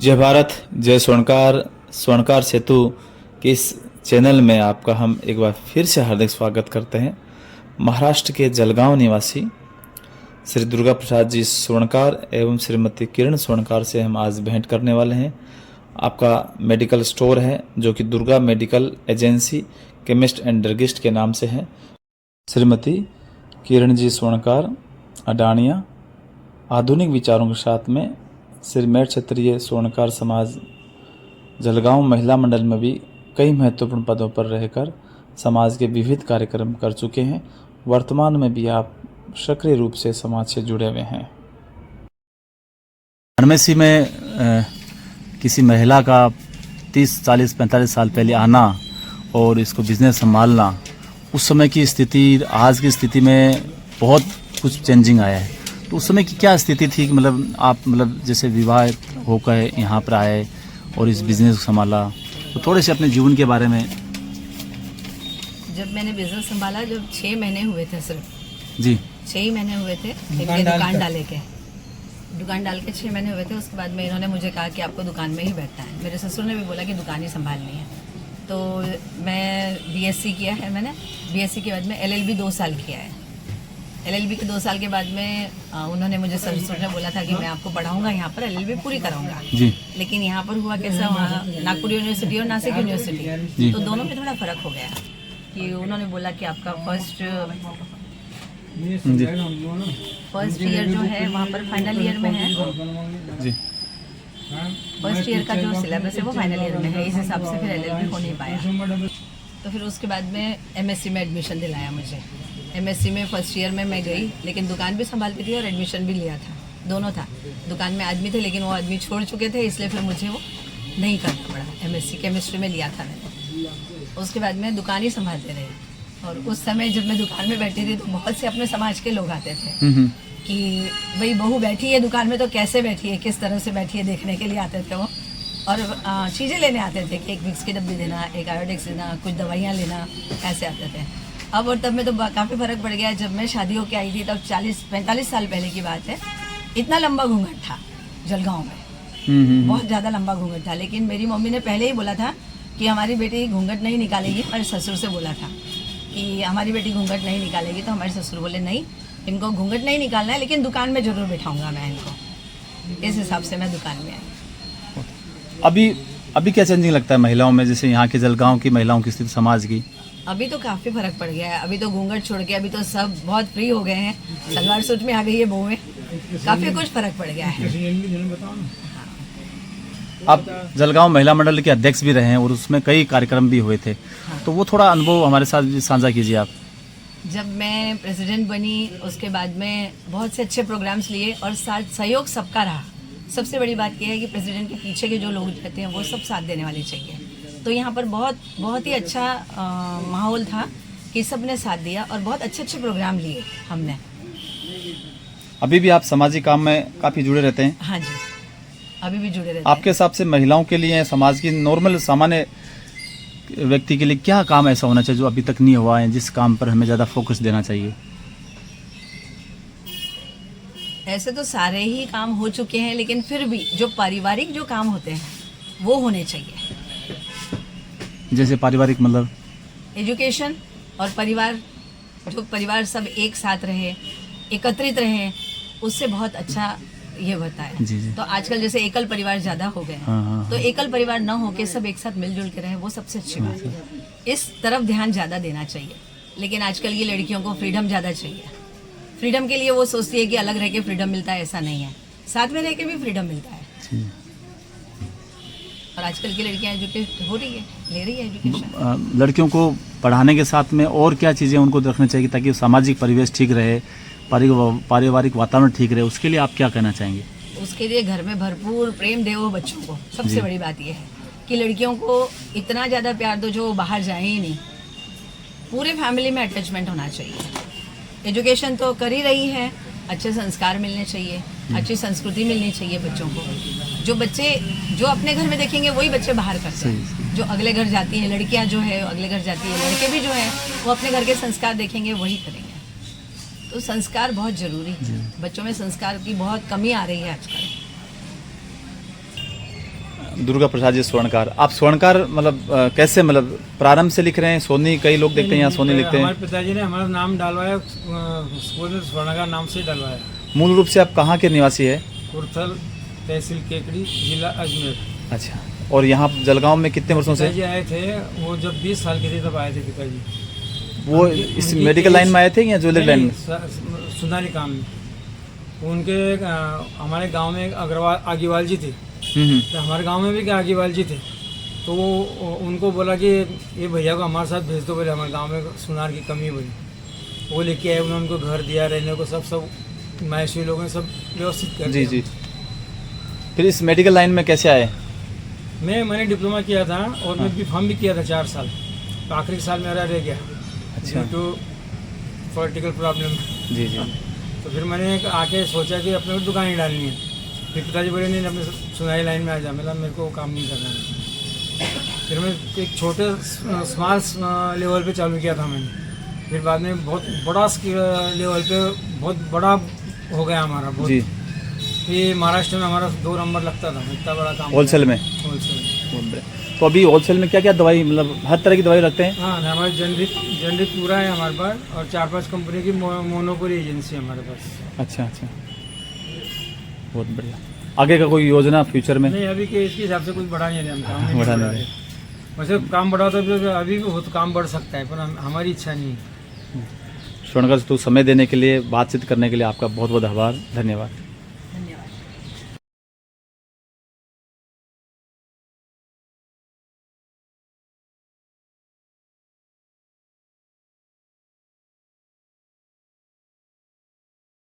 जय भारत, जय स्वर्णकार। स्वर्णकार सेतु के इस चैनल में आपका हम एक बार फिर से हार्दिक स्वागत करते हैं। महाराष्ट्र के जलगांव निवासी श्री दुर्गा प्रसाद जी स्वर्णकार एवं श्रीमती किरण स्वर्णकार से हम आज भेंट करने वाले हैं। आपका मेडिकल स्टोर है जो कि Durga medical agency chemist and druggist के नाम से है। श्रीमती किरण जी स्वर्णकार अडानिया आधुनिक विचारों के साथ में श्री मेर क्षेत्रीय स्वर्णकार समाज जलगांव महिला मंडल में भी कई महत्वपूर्ण पदों पर रहकर समाज के विविध कार्यक्रम कर चुके हैं। वर्तमान में भी आप सक्रिय रूप से समाज से जुड़े हुए हैं। फार्मेसी में किसी महिला का 30, 40, 45 साल पहले आना और इसको बिजनेस संभालना, उस समय की स्थिति आज की स्थिति में बहुत कुछ चेंजिंग आया है। तो उस समय की क्या स्थिति थी कि आप जैसे विवाह होकर यहाँ पर आए और इस बिज़नेस को संभाला, तो थोड़े से अपने जीवन के बारे में। जब मैंने बिजनेस संभाला, जब 6 महीने हुए थे, सिर्फ जी 6 ही महीने हुए थे दुकान डाल के 6 महीने हुए थे। उसके बाद में इन्होंने मुझे कहा कि आपको दुकान में ही बैठना है। मेरे ससुर ने भी बोला कि दुकान ही संभालनी है। तो मैं बीएससी किया है मैंने। बीएससी के बाद में एलएलबी 2 साल किया है। एलएलबी के 2 साल के बाद में उन्होंने मुझे ससुर ने बोला था कि मैं आपको पढ़ाऊंगा, यहाँ पर एलएलबी पूरी कराऊंगा। जी। लेकिन यहाँ पर हुआ कैसा, वहाँ नागपुर यूनिवर्सिटी और नासिक यूनिवर्सिटी, तो दोनों में थोड़ा फर्क हो गया कि उन्होंने बोला कि आपका फर्स्ट ईयर जो है वहाँ पर फाइनल ईयर में है। जी। फर्स्ट ईयर का जो सिलेबस है वो फाइनल ईयर में है, इस हिसाब से फिर एलएलबी हो नहीं पाया। तो फिर उसके बाद में एमएससी में एडमिशन दिलाया मुझे। एमएससी में फर्स्ट ईयर में मैं गई, लेकिन दुकान भी संभालती थी और एडमिशन भी लिया था, दोनों था। दुकान में आदमी थे लेकिन वो आदमी छोड़ चुके थे, इसलिए फिर मुझे वो नहीं करना पड़ा। एमएससी केमिस्ट्री में लिया था मैंने। उसके बाद में दुकान ही संभालते रही। और उस समय जब मैं दुकान में बैठी थी तो बहुत से अपने समाज के लोग आते थे कि भाई बहू बैठी है दुकान में तो कैसे बैठी है, किस तरह से बैठी है, देखने के लिए आते थे वो। और चीज़ें लेने आते थे कि एक विक्स की डब्बी देना, एक आयोडेक्स देना, कुछ दवाइयाँ लेना, ऐसे आते थे। अब और तब में तो काफ़ी फ़र्क पड़ गया। जब मैं शादी होकर आई थी तब 40-45 साल पहले की बात है। इतना लंबा घूंघट था जलगांव में, बहुत ज़्यादा लंबा घूंघट था। लेकिन मेरी मम्मी ने पहले ही बोला था कि हमारी बेटी घूंघट नहीं निकालेगी। हमारे ससुर से बोला था कि हमारी बेटी घूंघट नहीं निकालेगी। तो हमारे ससुर बोले नहीं, इनको घूंघट नहीं निकालना है, लेकिन दुकान में ज़रूर बैठाऊँगा मैं इनको। इस हिसाब से मैं दुकान में आई। अभी क्या चेंजिंग लगता है महिलाओं में, जैसे यहाँ के जलगांव की महिलाओं की स्थिति, समाज की? अभी तो काफ़ी फर्क पड़ गया है। अभी तो घूंघट छोड़ के अभी तो सब बहुत फ्री हो गए हैं। सलवार सूट में आ गई है बहुएं, काफ़ी कुछ फर्क पड़ गया है। आप जलगांव महिला मंडल के अध्यक्ष भी रहे हैं और उसमें कई कार्यक्रम भी हुए थे। तो वो थोड़ा अनुभव हमारे साथ भी साझा कीजिए आप। जब मैं प्रेसिडेंट बनी उसके बाद में बहुत से अच्छे प्रोग्राम्स लिए और साथ सहयोग सबका रहा। सबसे बड़ी बात यह है कि प्रेसिडेंट के पीछे के जो लोग रहते हैं वो सब साथ देने वाले चाहिए। तो यहाँ पर बहुत ही अच्छा माहौल था कि सब ने साथ दिया और बहुत अच्छे प्रोग्राम लिए हमने। अभी भी आप सामाजिक काम में काफ़ी जुड़े रहते हैं? हाँ जी, अभी भी जुड़े रहते हैं। आपके हिसाब से महिलाओं के लिए, समाज की नॉर्मल सामान्य व्यक्ति के लिए क्या काम ऐसा होना चाहिए जो अभी तक नहीं हुआ है, जिस काम पर हमें ज़्यादा फोकस देना चाहिए? ऐसे तो सारे ही काम हो चुके हैं, लेकिन फिर भी जो पारिवारिक जो काम होते हैं वो होने चाहिए। जैसे पारिवारिक मतलब एजुकेशन और परिवार, जो परिवार सब एक साथ रहे, एकत्रित रहे, उससे बहुत अच्छा ये होता है। जी। तो आजकल जैसे एकल परिवार ज़्यादा हो गए हैं, तो एकल परिवार न होके सब एक साथ मिलजुल के रहे, वो सबसे अच्छी बात है। इस तरफ ध्यान ज़्यादा देना चाहिए। लेकिन आजकल की लड़कियों को फ्रीडम ज़्यादा चाहिए। फ्रीडम के लिए वो सोचती है कि अलग रह के फ्रीडम मिलता है, ऐसा नहीं है, साथ में रह के भी फ्रीडम मिलता है। और आजकल की लड़कियां एजुकेट हो रही है, ले रही है एजुकेशन। लड़कियों को पढ़ाने के साथ में और क्या चीज़ें उनको रखनी चाहिए ताकि सामाजिक परिवेश ठीक रहे, पारिवारिक वातावरण ठीक रहे, उसके लिए आप क्या कहना चाहेंगे? उसके लिए घर में भरपूर प्रेम दो बच्चों को। सबसे बड़ी बात यह है कि लड़कियों को इतना ज़्यादा प्यार दो जो बाहर जाए ही नहीं। पूरे फैमिली में अटैचमेंट होना चाहिए। एजुकेशन तो कर ही रही है, अच्छे संस्कार मिलने चाहिए, अच्छी संस्कृति मिलनी चाहिए बच्चों को। जो बच्चे जो अपने घर में देखेंगे वही बच्चे बाहर करते हैं। जो अगले घर जाती हैं लड़कियां, जो है अगले घर जाती है, लड़के भी जो हैं वो अपने घर के संस्कार देखेंगे वही करेंगे। तो संस्कार बहुत जरूरी है। बच्चों में संस्कार की बहुत कमी आ रही है आजकल। दुर्गा प्रसाद जी स्वर्णकार। आप स्वर्णकार मतलब कैसे मतलब प्रारंभ से लिख रहे हैं? सोनी कई लोग देखते हैं यहाँ सोनी लिखते हैं। हमारे पिताजी ने हमारा नाम डलवाया, स्कूल में स्वर्णकार नाम से डलवाया। मूल रूप से आप कहाँ के निवासी है? कुर्थल, तहसील केकड़ी, जिला अजमेर। अच्छा, और यहाँ जलगांव में कितने वर्षों से? पिताजी आए थे, वो जब 20 साल के थे तब आए थे पिताजी। वो इस मेडिकल लाइन में आए थे या ज्वेलरी लाइन में? सुनारी काम में। उनके हमारे गांव में एक अग्रवाल आगीवाल जी थे, तो हमारे गांव में भी क्या आगीवाल जी थे, तो वो उनको बोला कि ये भैया को हमारे साथ भेज दो, बोले हमारे गांव में सुनार की कमी बोली। वो लेके आए, उन्होंने उनको घर दिया रहने को, सब मैसी लोगों ने सब व्यवस्थित कर जी दिया। जी। फिर इस मेडिकल लाइन में कैसे आए? मैंने डिप्लोमा किया था और मैं B.Pharm भी किया था 4 साल, तो आखिरी साल मेरा रह गया अच्छा। Due to political problem. जी जी। तो फिर मैंने आके सोचा कि अपने को दुकान ही डालनी है। फिर पिताजी बोले नहीं, अपने सुनाई लाइन में आ जा। मतलब मेरे को काम नहीं करना है। फिर मैं एक छोटे स्मॉल लेवल पे चालू किया था मैंने। फिर बाद में बहुत बड़ा लेवल पे बहुत बड़ा हो गया हमारा बहुत। जी। फिर महाराष्ट्र में हमारा 2 नंबर लगता था, इतना बड़ा काम। होलसेल में? होलसेल। तो अभी होलसेल में क्या क्या दवाई, मतलब हर तरह की दवाई रखते हैं? हाँ, हमारे जनरिक पूरा है हमारे पास, और 4-5 कंपनी की मोनोपोली एजेंसी है हमारे पास। अच्छा अच्छा, बहुत बढ़िया। आगे का कोई योजना फ्यूचर में? नहीं, अभी के इसके हिसाब से कुछ बढ़ा नहीं रहे हम, काम नहीं बढ़ा बढ़ा नहीं रहे। वैसे काम बढ़ा तो अभी भी बहुत काम बढ़ सकता है, पर हमारी इच्छा नहीं है। स्वर्णकार, तो समय देने के लिए, बातचीत करने के लिए आपका बहुत बहुत आभार, धन्यवाद।